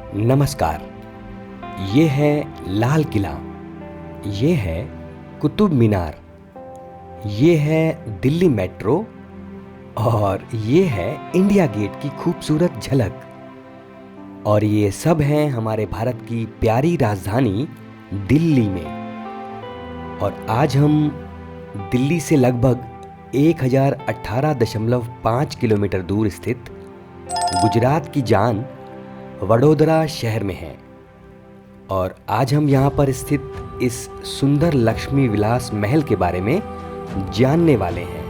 नमस्कार। ये है लाल किला, ये है कुतुब मीनार, ये है दिल्ली मेट्रो और ये है इंडिया गेट की खूबसूरत झलक। और ये सब हैं हमारे भारत की प्यारी राजधानी दिल्ली में। और आज हम दिल्ली से लगभग 1018.5 किलोमीटर दूर स्थित गुजरात की जान वडोदरा शहर में हैं। और आज हम यहाँ पर स्थित इस सुंदर लक्ष्मी विलास महल के बारे में जानने वाले हैं,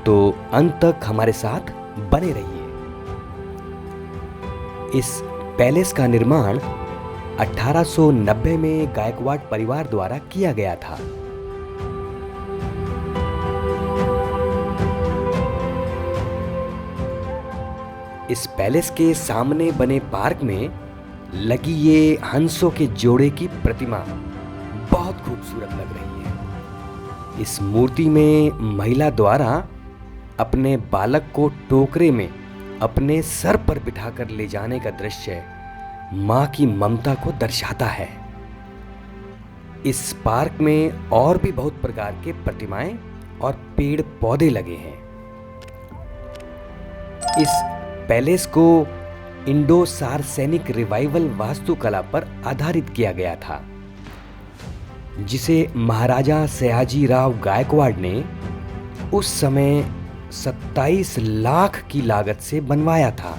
तो अंत तक हमारे साथ बने रहिए। इस पैलेस का निर्माण 1890 में गायकवाड़ परिवार द्वारा किया गया था। इस पैलेस के सामने बने पार्क में लगी ये हंसों के जोड़े की प्रतिमा बहुत खूबसूरत लग रही है। इस मूर्ति में महिला द्वारा अपने बालक को टोकरे में अपने सर पर बिठाकर ले जाने का दृश्य मां की ममता को दर्शाता है। इस पार्क में और भी बहुत प्रकार के प्रतिमाएं और पेड़ पौधे लगे हैं। इस पैलेस को इंडो सार्सेनिक रिवाइवल वास्तुकला पर आधारित किया गया था, जिसे महाराजा सयाजी राव गायकवाड़ ने उस समय 27 लाख की लागत से बनवाया था।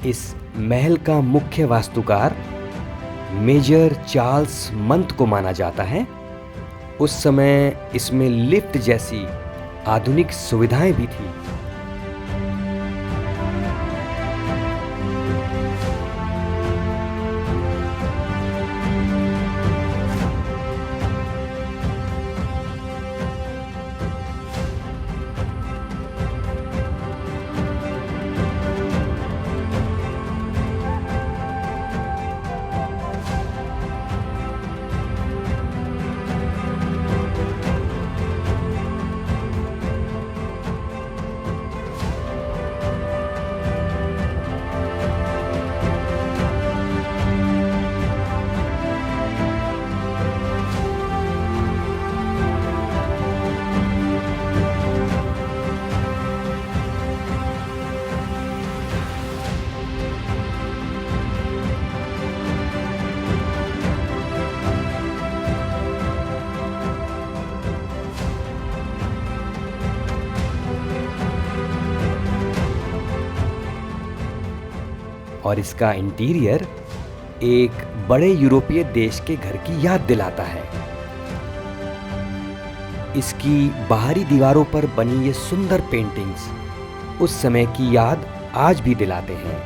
इस महल का मुख्य वास्तुकार मेजर चार्ल्स मंथ को माना जाता है। उस समय इसमें लिफ्ट जैसी आधुनिक सुविधाएं भी थी। और इसका इंटीरियर एक बड़े यूरोपीय देश के घर की याद दिलाता है। इसकी बाहरी दीवारों पर बनी ये सुंदर पेंटिंग्स उस समय की याद आज भी दिलाते हैं।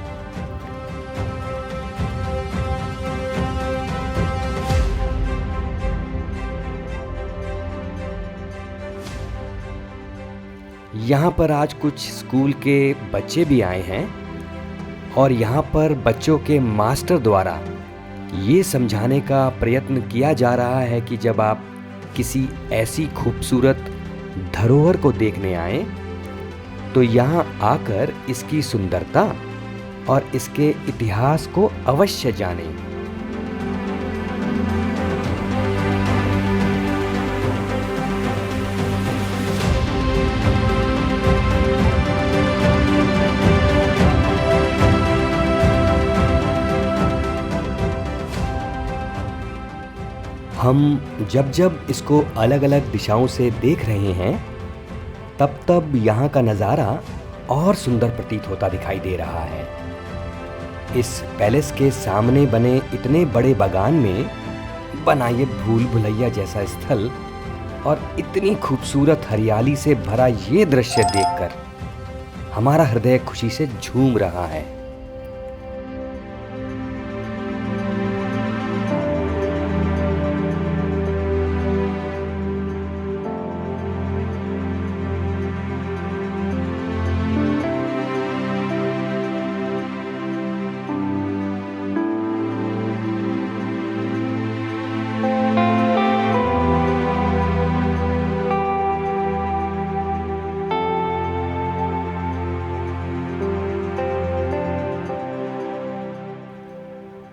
यहाँ पर आज कुछ स्कूल के बच्चे भी आए हैं और यहाँ पर बच्चों के मास्टर द्वारा ये समझाने का प्रयत्न किया जा रहा है कि जब आप किसी ऐसी खूबसूरत धरोहर को देखने आए तो यहाँ आकर इसकी सुंदरता और इसके इतिहास को अवश्य जानें। हम जब जब इसको अलग अलग दिशाओं से देख रहे हैं तब तब यहाँ का नज़ारा और सुंदर प्रतीत होता दिखाई दे रहा है। इस पैलेस के सामने बने इतने बड़े बागान में बना ये भूल भुलैया जैसा स्थल और इतनी खूबसूरत हरियाली से भरा ये दृश्य देखकर हमारा हृदय खुशी से झूम रहा है।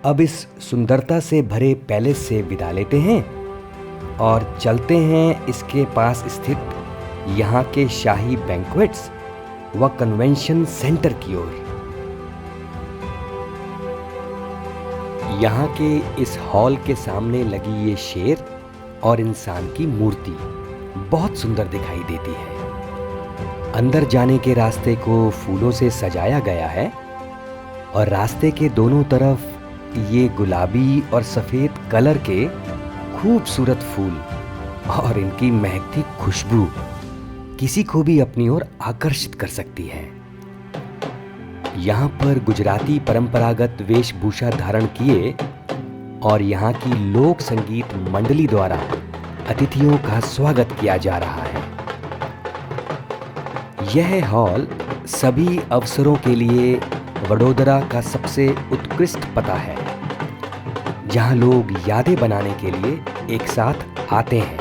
अब इस सुंदरता से भरे पैलेस से विदा लेते हैं और चलते हैं इसके पास स्थित यहाँ के शाही बैंक्वेट्स व कन्वेंशन सेंटर की ओर। यहाँ के इस हॉल के सामने लगी ये शेर और इंसान की मूर्ति बहुत सुंदर दिखाई देती है। अंदर जाने के रास्ते को फूलों से सजाया गया है और रास्ते के दोनों तरफ ये गुलाबी और सफेद कलर के खूबसूरत फूल और इनकी महकती खुशबू किसी को भी अपनी ओर आकर्षित कर सकती है। यहाँ पर गुजराती परंपरागत वेशभूषा धारण किए और यहाँ की लोक संगीत मंडली द्वारा अतिथियों का स्वागत किया जा रहा है। यह हॉल सभी अवसरों के लिए वडोदरा का सबसे उत्कृष्ट पता है, जहां लोग यादें बनाने के लिए एक साथ आते हैं।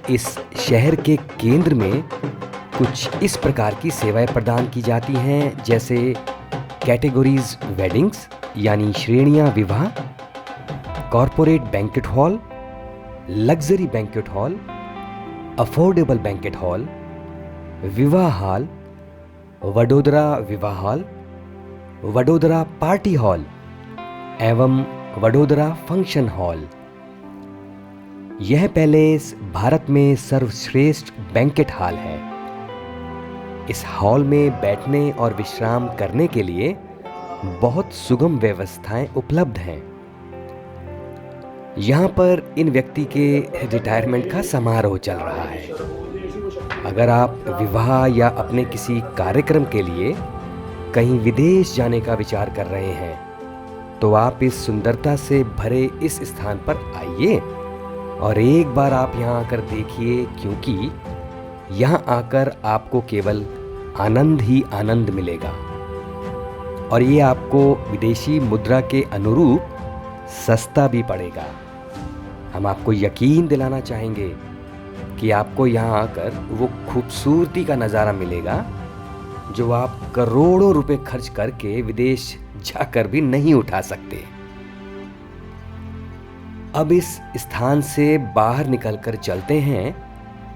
इस शहर के केंद्र में कुछ इस प्रकार की सेवाएं प्रदान की जाती हैं, जैसे कैटेगरीज वेडिंग्स यानी श्रेणियां विवाह, corporate banquet hall, luxury banquet hall, affordable banquet hall, विवाह हॉल, वडोदरा विवाह हॉल, वडोदरा पार्टी हॉल एवं वडोदरा फंक्शन हॉल। यह पैलेस भारत में सर्वश्रेष्ठ बैंक्वेट हॉल है। इस हॉल में बैठने और विश्राम करने के लिए बहुत सुगम व्यवस्थाएं उपलब्ध हैं। यहाँ पर इन व्यक्ति के रिटायरमेंट का समारोह चल रहा है। अगर आप विवाह या अपने किसी कार्यक्रम के लिए कहीं विदेश जाने का विचार कर रहे हैं, तो आप इस सुंदरता से भरे इस स्थान पर आइए और एक बार आप यहाँ आकर देखिए, क्योंकि यहाँ आकर आपको केवल आनंद ही आनंद मिलेगा और ये आपको विदेशी मुद्रा के अनुरूप सस्ता भी पड़ेगा। हम आपको यकीन दिलाना चाहेंगे कि आपको यहाँ आकर वो खूबसूरती का नज़ारा मिलेगा जो आप करोड़ों रुपए खर्च करके विदेश जाकर भी नहीं उठा सकते। अब इस स्थान से बाहर निकलकर चलते हैं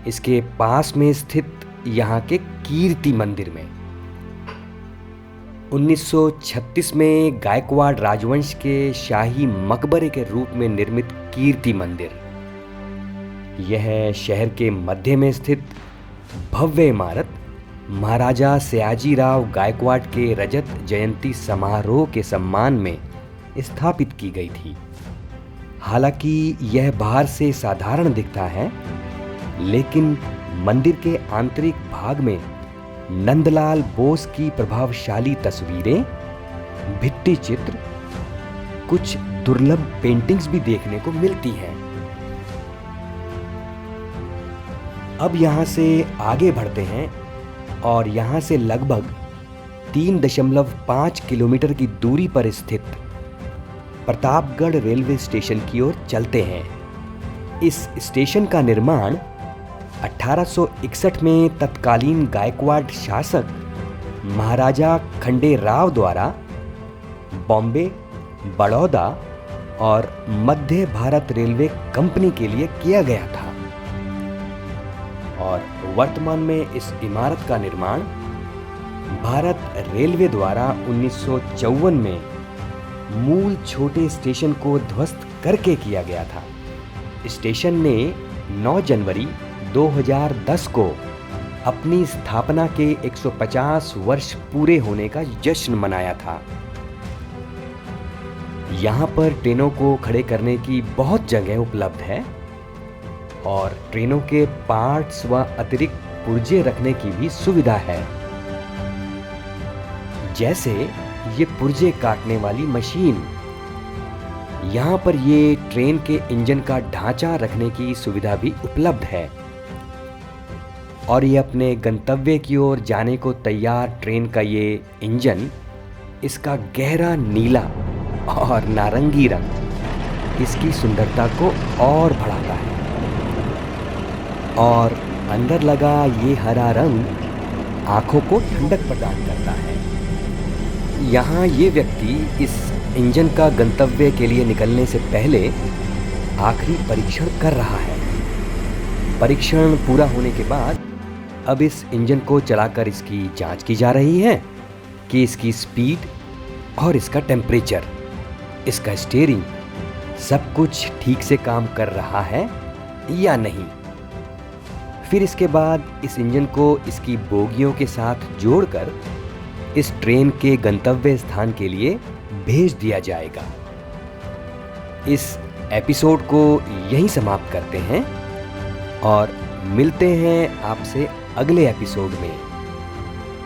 इसके पास में स्थित यहाँ के कीर्ति मंदिर में। 1936 में गायकवाड़ राजवंश के शाही मकबरे के रूप में निर्मित कीर्ति मंदिर, यह शहर के मध्य में स्थित भव्य इमारत महाराजा सयाजीराव गायकवाड़ के रजत जयंती समारोह के सम्मान में स्थापित की गई थी। हालांकि यह बाहर से साधारण दिखता है, लेकिन मंदिर के आंतरिक भाग में नंदलाल बोस की प्रभावशाली तस्वीरें, भित्ति चित्र, कुछ दुर्लभ पेंटिंग्स भी देखने को मिलती हैं। अब यहाँ से आगे बढ़ते हैं और यहाँ से लगभग 3.5 किलोमीटर की दूरी पर स्थित प्रतापगढ़ रेलवे स्टेशन की ओर चलते हैं। इस स्टेशन का निर्माण 1861 में तत्कालीन गायकवाड़ शासक महाराजा खंडेराव द्वारा बॉम्बे, बड़ौदा और मध्य भारत रेलवे कंपनी के लिए किया गया था और वर्तमान में इस इमारत का निर्माण भारत रेलवे द्वारा 1954 में मूल छोटे स्टेशन को ध्वस्त करके किया गया था। स्टेशन ने 9 जनवरी 2010 को अपनी स्थापना के 150 वर्ष पूरे होने का जश्न मनाया था। यहाँ पर ट्रेनों को खड़े करने की बहुत जगह उपलब्ध है और ट्रेनों के पार्ट्स व अतिरिक्त पुर्जे रखने की भी सुविधा है, जैसे ये पुर्जे काटने वाली मशीन। यहाँ पर ये ट्रेन के इंजन का ढांचा रखने की सुविधा भी उपलब्ध है और ये अपने गंतव्य की ओर जाने को तैयार ट्रेन का ये इंजन, इसका गहरा नीला और नारंगी रंग इसकी सुंदरता को और बढ़ाता है और अंदर लगा ये हरा रंग आंखों को ठंडक प्रदान करता है। यहाँ ये व्यक्ति इस इंजन का गंतव्य के लिए निकलने से पहले आखिरी परीक्षण कर रहा है। परीक्षण पूरा होने के बाद अब इस इंजन को चलाकर इसकी जांच की जा रही है कि इसकी स्पीड और इसका टेम्परेचर, इसका स्टीयरिंग, सब कुछ ठीक से काम कर रहा है या नहीं। फिर इसके बाद इस इंजन को इसकी बोगियों के साथ जोड़कर इस ट्रेन के गंतव्य स्थान के लिए भेज दिया जाएगा। इस एपिसोड को यहीं समाप्त करते हैं और मिलते हैं आपसे अगले एपिसोड में।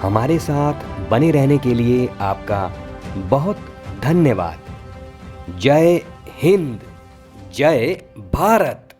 हमारे साथ बने रहने के लिए आपका बहुत धन्यवाद। जय हिंद, जय भारत।